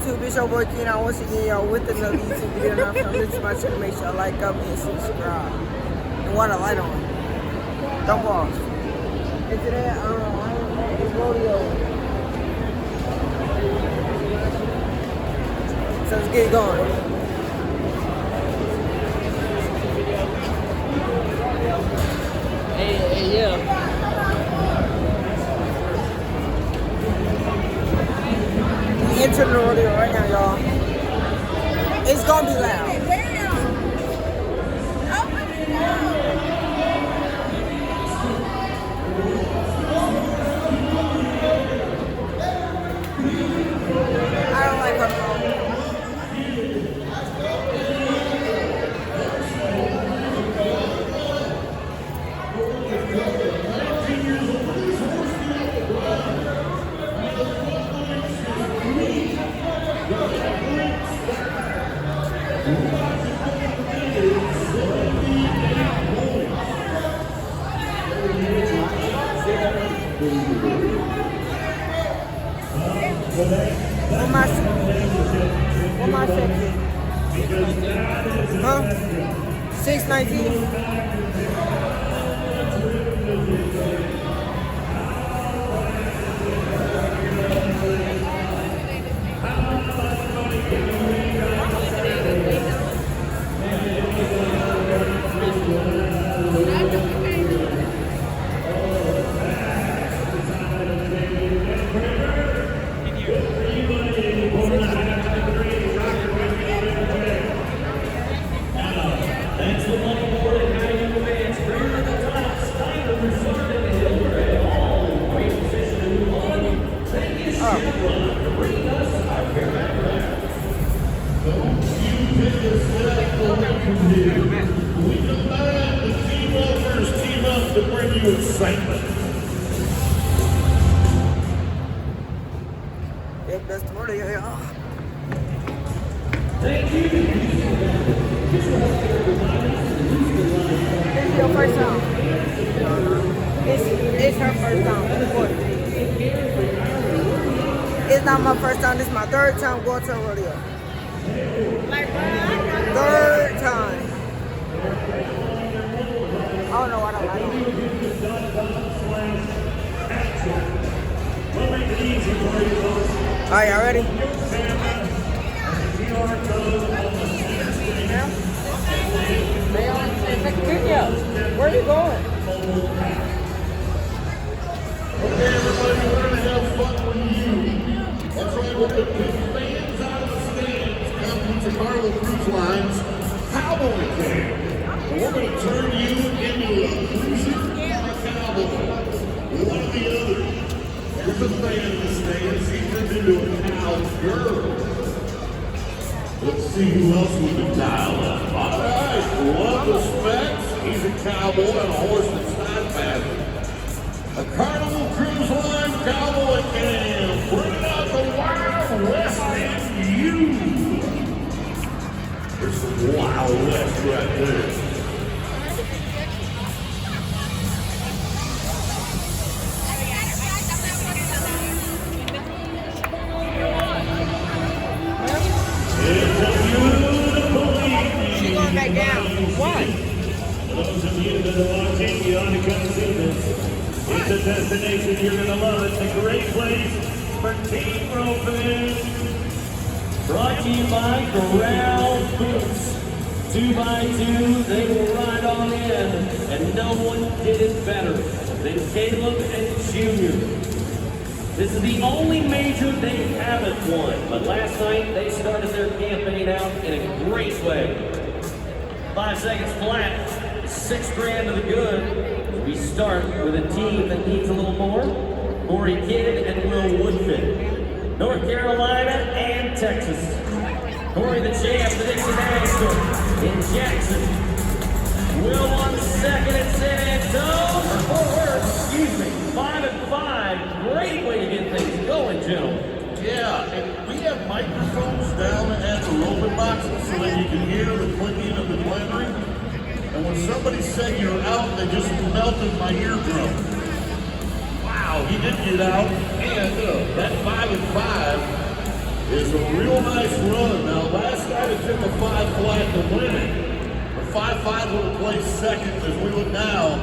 YouTube? It's your boy Keenan once again, y'all, with another YouTube video. Now, if this is my channel, make sure I like, comment, and subscribe. And what a light on. Don't pause. And today, it's rodeo. So let's get going. Hey, yeah. Into the rodeo right now, y'all. It's gonna be loud. I don't like her. What my section? Huh? 619? Excitement. Yep, that's the rodeo, y'all. Thank you. This is your first time. It's her first time. It's not my first time. This is my third time going to a rodeo. Third time. I don't know what I like. Alright, y'all ready? Where are you going? Okay, everybody, we're going to have fun with you. That's right, we're going to pick fans out of the stands, come to Carnival Cruise Line's Cowboy Camp. And we're going to turn you into a cruiser or a cowboy. One or the other. Here's a fan in the stands. He turned into a cowgirl. Let's see who else we can dial up. All right, one of the specs. He's a cowboy on a horse that's not bad. A Carnival Cruise Line Cowboy Camp. Bring out the Wild West in you. There's some Wild West right there. She's going back down. Why? Those of you that are watching, you ought to come see this. It's a destination you're going to love. It's a great place for team roping. Brought to you by Corral Boots. 2x2, they will ride on in. And no one did it better than Caleb and Junior. This is the only major they haven't won, but last night they started their campaign out in a great way. 5 seconds flat, $6 grand to the good. We start with a team that needs a little more. Corey Kidd and Will Woodfin. North Carolina and Texas. Corey the champ, the Dixie National in Jackson. Will on second at San Antonio. Excuse me, 5 and 5. Great way to get things going, gentlemen. Yeah, and we have microphones down at the roping boxes so that you can hear the clicking of the clamoring. And when somebody said you're out, they just melted my eardrum. Wow, he did get out, and that 5 and 5 is a real nice run. Now, last night it took a 5 flat to win it. A 5-5 would have placed second. As we look now,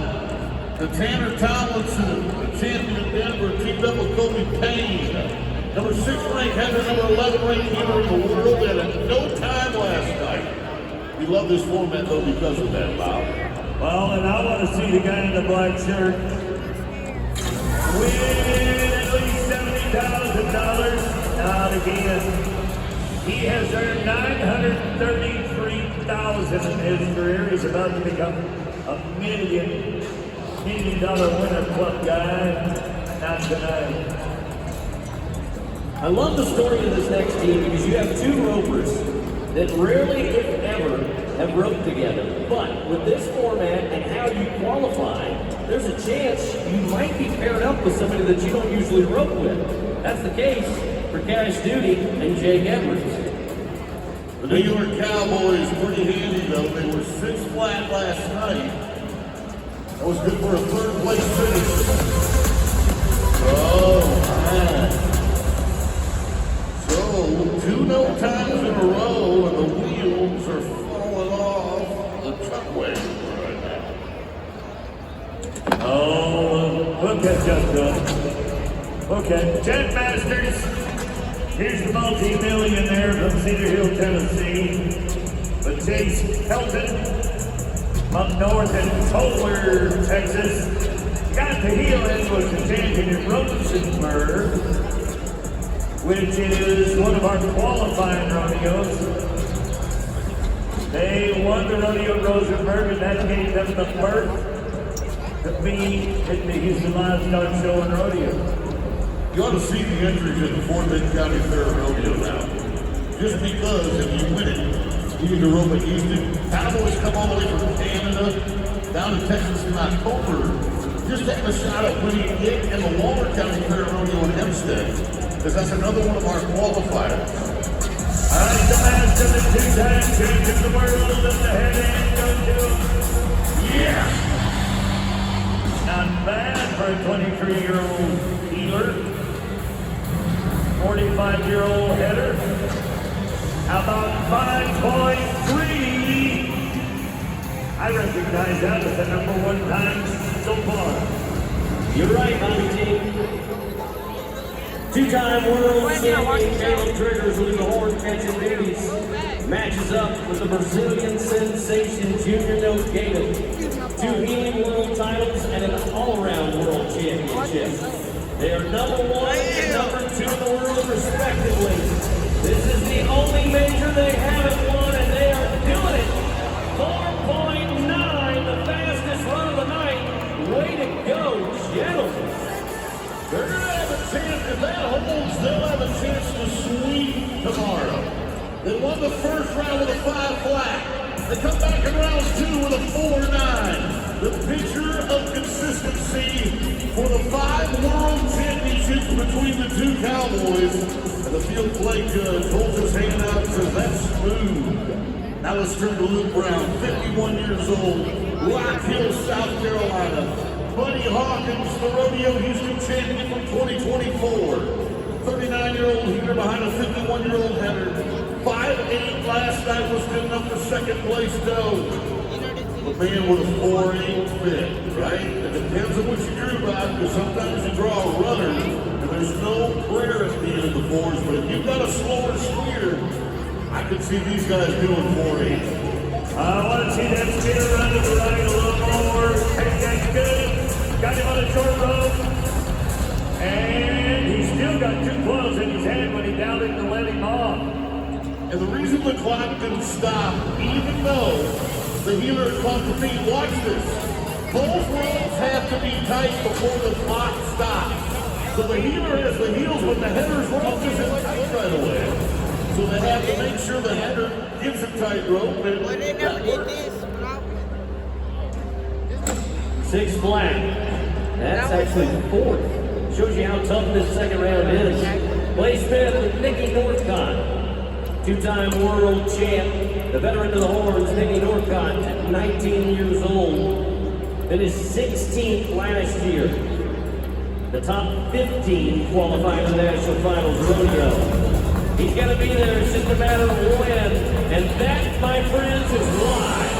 the Tanner Tomlinson, the champion of Denver, teamed up with Kobe Payne. Number 6 ranked header, number 11 ranked healer in the world, and at no time last night. We love this format though because of that, Bob. Well, and I want to see the guy in the black shirt win at least $70,000. Not again. He has earned $933,000 in his career. He's about to become a $1 million winner club guy. Not tonight. I love the story of this next team because you have two ropers that rarely, if ever, have roped together. But with this format and how you qualify, there's a chance you might be paired up with somebody that you don't usually rope with. That's the case for Cash Duty and Jake Edwards. The New York Cowboys pretty handy though. They were 6 flat last night. That was good for a 3rd place finish. Oh man. So 2 no times in a row and the wheels are falling off the truckway right now. Oh, we'll catch up though. Okay, Jet Masters. Here's the multi-millionaire from Cedar Hill, Tennessee. But Chase Helton, up north in Toller, Texas. Got the heel in was the champion in Rosenberg, which is one of our qualifying rodeos. They won the rodeo at Rosenberg, and that gave them the berth to be at the Houston Livestock Show and Rodeo. You ought to see the entries at the Fort Bend County Fair Rodeo now. Just because if you win it, you need to rope at Houston. Cowboys come all the way from Canada down to Texas in October just to have a shot at winning it in the Walter County Fair Rodeo in Hempstead, because that's another one of our qualifiers. All right, the last of the 2-time champion of the world and the head end goes to, yeah! Not bad for a 23-year-old healer. 45-year-old header. How about 5.3? I recognize that as the number 1 time so far. You're right, Bobby T. 2-time world champion Caleb Triggers with the horn catching babies. Matches up with the Brazilian sensation Junior Note Gator. 2 healing world titles and an all-around world championship. They are number 1 and number 2 in the world, respectively. This is the only major they haven't won, and they are doing it. 4.9, the fastest run of the night. Way to go, gentlemen. They're going to have a chance. If that holds, they'll have a chance to sweep tomorrow. They won the first round with a 5 flat. They come back in round 2 with a 4-9. The picture of consistency for the 5 world championships between the 2 Cowboys. And the field play judge holds his hand out and says, that's smooth. Now let's turn to Luke Brown, 51 years old, Rock Hill, South Carolina. Buddy Hawkins, the Rodeo Houston champion from 2024. 39-year-old heater behind a 51-year-old header. 5'8" last night was good enough for 2nd place though. A man with a 4'8" fit, right? It depends on what you drew by, because sometimes you draw a runner and there's no prayer at the end of the 4s, but if you've got a slower steer, I could see these guys doing 4'8". I want to see that steer run to the right a little more. Hey, that's good. Got him on a short rope. And he's still got 2 gloves in his hand when he doubted to let him off. And the reason the clock didn't stop, even though the healer caught the feet, watch this. Both ropes have to be tight before the clock stops. So the healer has the heels when the header's rope isn't tight right away. So they have to make sure the header gives a tight rope. And Well, they never did this. 6 flat. That's actually 4th. Shows you how tough this 2nd round is. Blaze Smith with Nikki Northcott. 2-time world champ. The veteran of the horns, Nikki Northcott, at 19 years old. Finished 16th last year. The top 15 qualifying for the National Finals Rodeo. He's going to be there. It's just a matter of when. And that, my friends, is live.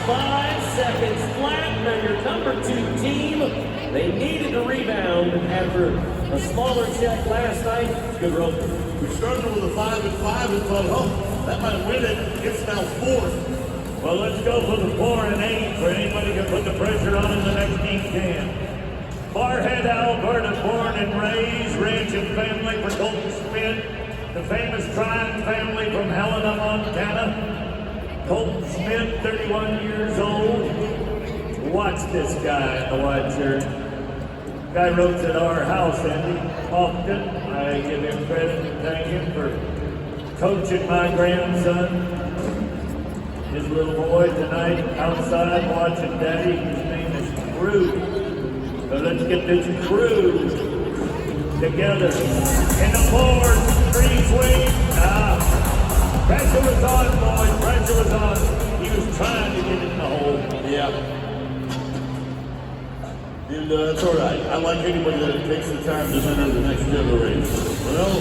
5 seconds flat. Now your number 2 team. They needed to rebound after a smaller check last night. It's good rope. We started with a 5 and 5 and thought, oh, that might win it. It's now 4th. Well, let's go for the 4 and 8 for anybody can put the pressure on in the next team can. Barhead, Alberta, born and raised, ranching family for Colton Smith, the famous Tryon family from Helena, Montana. Colton Smith, 31 years old. Watch this guy in the white shirt. Guy rotes at our house, Andy, often. I give him credit and thank him for coaching my grandson. His little boy tonight outside watching Daddy. His name is Crew. So let's get this crew together. In the forward, 3 swing. Pressure was on, boys. Pressure was on. He was trying to get it in the hole. Yeah. And that's all right. I like anybody that takes the time to enter the next generation. Well,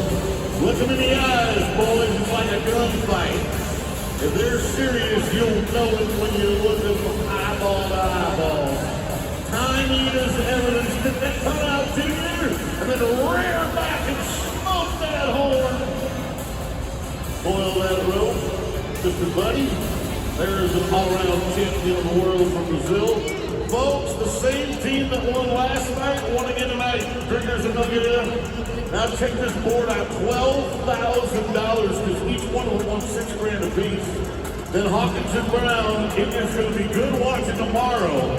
look them in the eyes, boys. It's like a gunfight. If they're serious, you'll know it when you look at them eyeball to eyeball. Time eaters evidence that they come out Junior and then rear back and smoke that horn. Boil that rope, Mr. Buddy. There's an all-around champion of the world from Brazil. Folks, the same team that won last night won again tonight. Drinkers and they'll get in. Now check this board out, $12,000 because each one will won $6,000 apiece. Then Hawkins and Brown, it is going to be good watching tomorrow.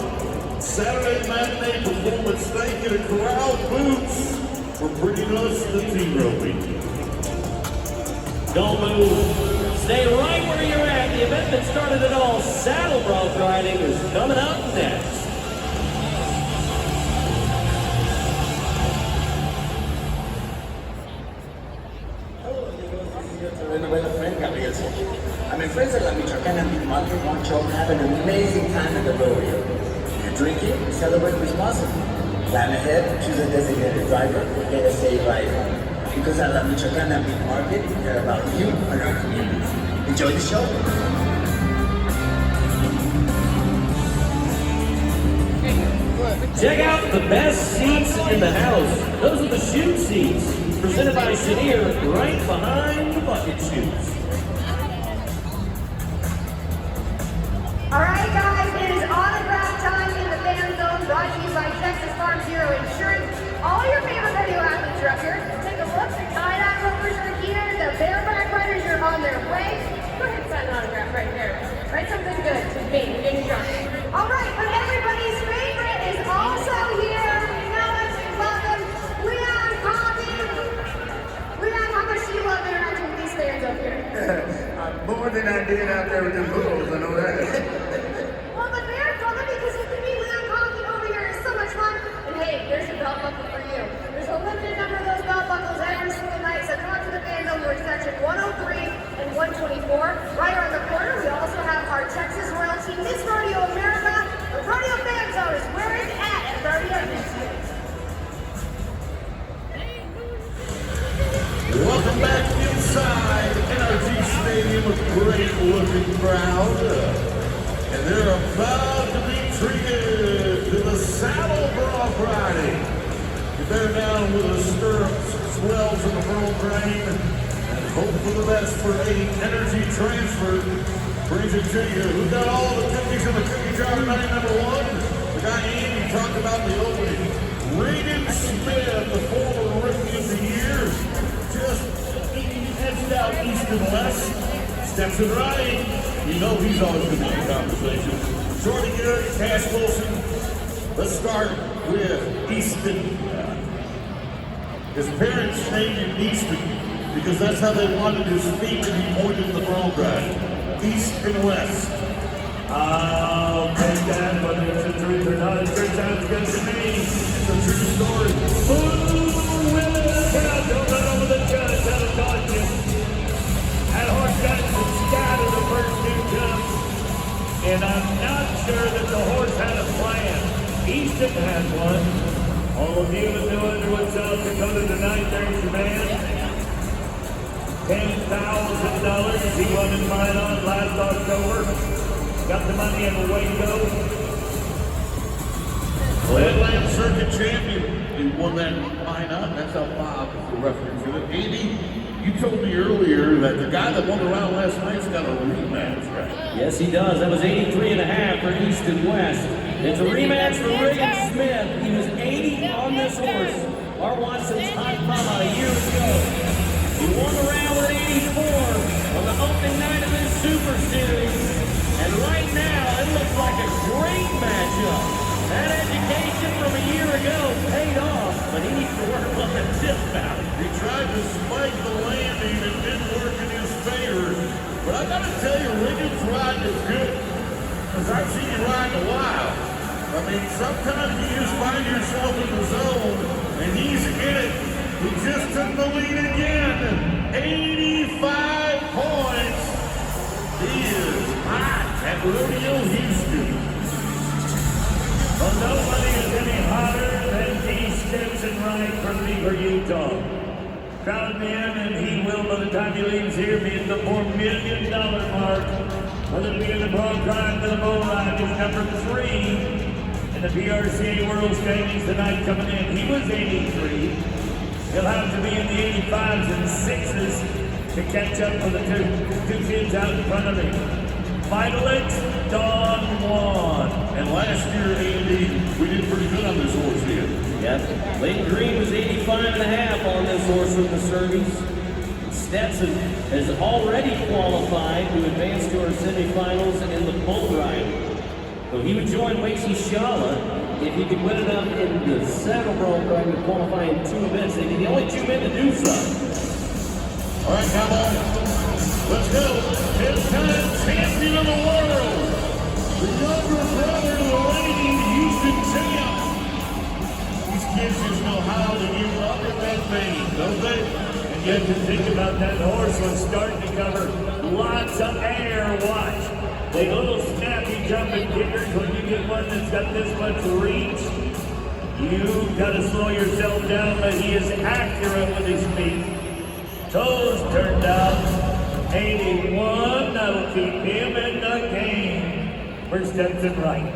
Saturday matinee performance. Thank you to Corral Boots for bringing us the team roping. Don't move. Stay right where you're at. The event that started it all, saddle bronc riding, is coming up next. My friends at La Michoacana Meat Market want you all to have an amazing time at the rodeo. If you're drinking, celebrate responsibly. Plan ahead, choose a designated driver, get a safe ride home. Because at La Michoacana Meat Market, we care about you and our community. Enjoy the show. Check out the best seats in the house. Those are the chute seats, presented by Chenier, right behind the bucket chutes. All right, guys, it is autograph time in the fan zone, brought to you by Texas Farm Zero Insurance. All your favorite rodeo athletes are up here. Take a look. The tie-dye ropers are here. The bareback riders are on their way. Go ahead and sign an autograph right there. Write something good to me. You're getting drunk. All right, but everybody's favorite is also here. We know it. Welcome, Leon Coffey. Leon, how much do you love interacting with these fans up here? More than I did out there with the bulls, I know that. Well, but very fun because you can meet Leon Coffey over here. It's so much fun. And hey, there's a belt buckle for you. There's a limited number of those belt buckles every single night. So come on to the fan zone. We're in section 103 and 124. Right around the corner, we also have our Texas royalty, Miss Rodeo America. The Rodeo Fan Zone is where it's at Rodeo Institute. Welcome back inside NRG Stadium, a great looking crowd. And they're about to be treated to the saddle bronc riding. They're down with the stirrups, swells in the pearl grain, and hope for the best for a energy transfer. Brings it to you. Who got all the cookies in the cookie jar tonight? Number 1, the guy Andy talked about in the opening. Reagan Smith, the former Rookie of the Year. Just edged out east and west. Steps it right. You know he's always going to be in the conversation. Shorty Garrett, Cash Wilson. Let's start with Easton. His parents named him Easton because that's how they wanted his feet to be pointed in the bronc ride. East and west. I'll take that, whether it's the truth or not. It sure sounds good to me. It's a true story. Ooh, with the crowd, don't run over the judge. That'll cost you. That horse got some scat in the first 2 jumps. And I'm not sure that the horse had a plan. Easton had one. All of you in New Underwood, South Dakota tonight, there's your man. $10,000 he won in Minot last October. Got the money in Waco. Atlantic Circuit champion. He won that Minot. That's how Bob is the reference to it. Andy, you told me earlier that the guy that won the round last night's got a rematch, right? Yes, he does. That was 83.5 for East and West. It's a rematch for Regan Smith. He was 80 on this horse. Our Watson's hot mama a year ago. He won the round with 84 on the opening night of this Super Series. And right now, it looks like a great matchup. That education from a year ago paid off, but he needs to work on the tip now. He tried to spike the landing and didn't work in his favor. But I gotta tell you, Regan's ride is good. Because I've seen you ride a while. I mean, sometimes you just find yourself in the zone, and he's in it. He just took the lead again. 85 points. He is hot at Rodeo Houston. Well, nobody is any hotter than D. Stetson Wright from Beaver, Utah. Crowd him in, and he will, by the time he leaves here, be at the $4 million mark. Whether it be in the Broad Drive to the Bull Ride, is number 3 in the PRCA World Standings tonight coming in. He was 83. He'll have to be in the 85s and 6s to catch up with the two kids out in front of him. Finalist, Don Juan. And last year, Andy, we did pretty good on this horse here. Yep. Lane Green was 85.5 on this horse from the Surveys. Stetson has already qualified to advance to our semifinals in the bull ride. So he would join Wacy Shala if he could win enough in the saddle bronc ride to qualify in 2 events. They need the only 2 men to do so. All right, come on. Let's go. 10-time champion of the world. The younger brother to the reigning Houston champ. These kids just know how to get up in that vein, don't they? And yet to think about that horse was starting to cover lots of air. Watch. The little snappy jumping kickers, when you get one that's got this much reach, you've got to slow yourself down, but he is accurate with his feet. Toes turned out. 81, that'll keep him in the game for Stetson Wright.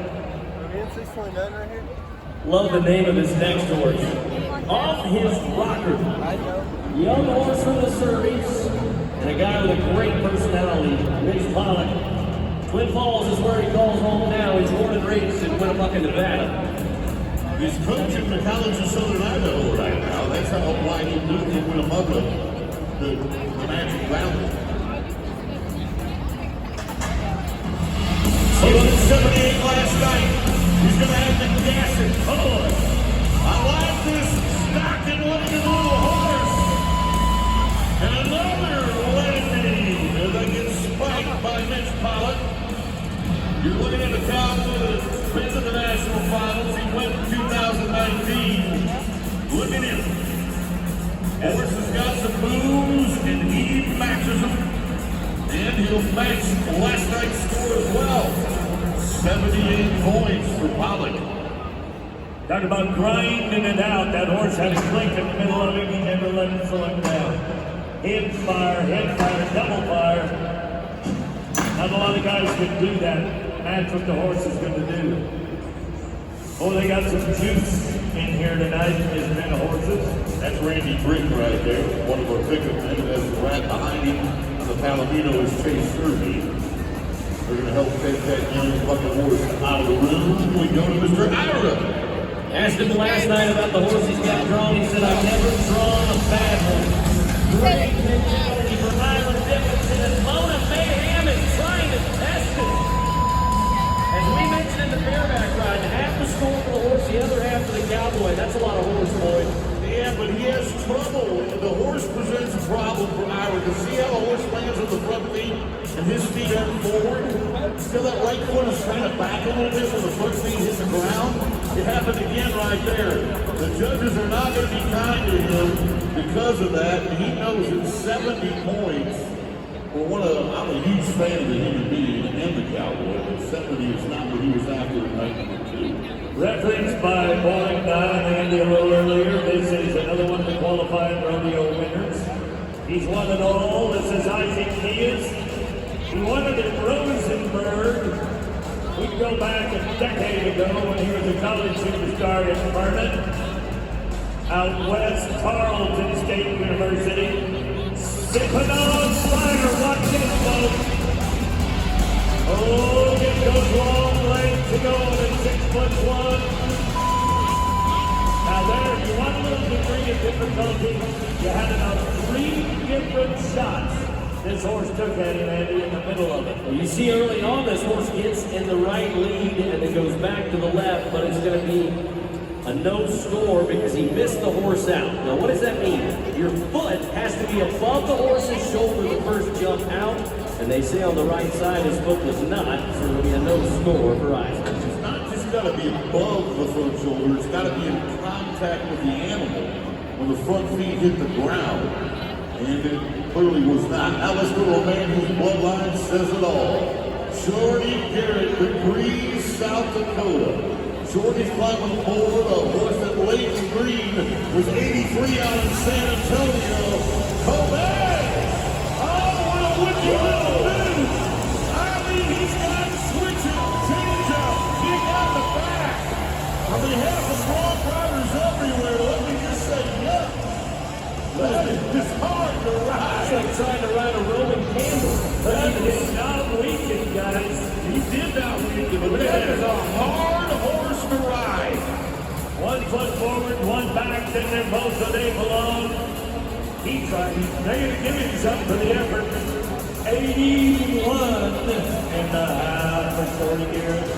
Love the name of his next horse. Off His Rocker. Young horse from the Surveys, and a guy with a great personality, Mitch Pollock. Twin Falls is where he calls home now. He's born and raised in Winnemucca, Nevada. He's coaching the College of Southern Idaho right now. That's why he moved to Winnemucca, the Magic Valley. He was at 78 last night. He's going to have to gas it. Oh, I like this Stockton-looking little horse. And another landing as I get spiked by Mitch Pollock. You're looking at the cowboy that's been to the national finals. He went in 2019. Look at him. Horse has got some moves, and he matches them. And he'll match last night's score as well. 78 points for Pollock. Talk about grinding it out. That horse had a click in the middle of him. He never let him slow him down. Hit fire, double fire. Not a lot of guys can do that. That's what the horse is going to do. Oh, they got some juice in here tonight as men horses. That's Randy Brink right there, one of our pickup men. That's right behind him. The Palomino is Chase Serby. We're going to help take that young fucking horse out of the room. We go to Mr. Ira. Asked him last night about the horse he's got drawn. He said, I've never drawn a bad one. Great mentality for Island Dickinson, and Mona Mayhem is trying to test it. As we mentioned in the bareback ride, half the score for the horse, the other half for the cowboy. That's a lot of horse, Boyd. Yeah, but he has trouble. The horse presents a problem for Ira. To see how the horse lands on the front feet and his feet are forward. Still that right foot is kind of back a little bit when the front feet hit the ground. It happened again right there. The judges are not going to be kind to him because of that. And he knows it's 70 points. Well, I'm a huge fan of the human being and the cowboy, but 70 is not what he was after in night number 2. Referenced by Bowling 9 and Andy a little earlier. This is another one of the qualifying rodeo winners. He's won it all. This is Isaac Kias. He won it in Rosenberg. We go back a decade ago when he was a college superstar in Vernon. Out west, Tarleton State University. Sipping on fire. Watch this, folks. Oh, it goes long legs to go at 6'1". Now there, you want a little degree of difficulty. You had about 3 different shots this horse took at him, Andy, in the middle of it. Well, you see early on this horse gets in the right lead and it goes back to the left, but it's going to be a no score because he missed the horse out. Now what does that mean? Your foot has to be above the horse's shoulder the first jump out, and they say on the right side his foot was not, so it'll be a no score for Isaac. It's not just got to be above the front shoulder, it's got to be in contact with the animal when the front feet hit the ground. And it clearly was not. Now let's go to a man whose bloodline says it all. Shorty Garrett, Degrees, South Dakota. Shorty's climbing forward, a horse that Leighton Green was 83 out in San Antonio. Kobe! Oh, well, what you will do? I mean, he's got switching, change up, kick out the back. On behalf of strong riders everywhere, let me just say, yeah. That is hard to ride. It's like trying to ride a Roman candle. That is not weakened, guys. He did not weaken, but that is a hard horse to ride. 1 foot forward, 1 back, then they're both so they belong. He tried. They're going to give him something for the effort. 81 and a half for Shorty Garrett.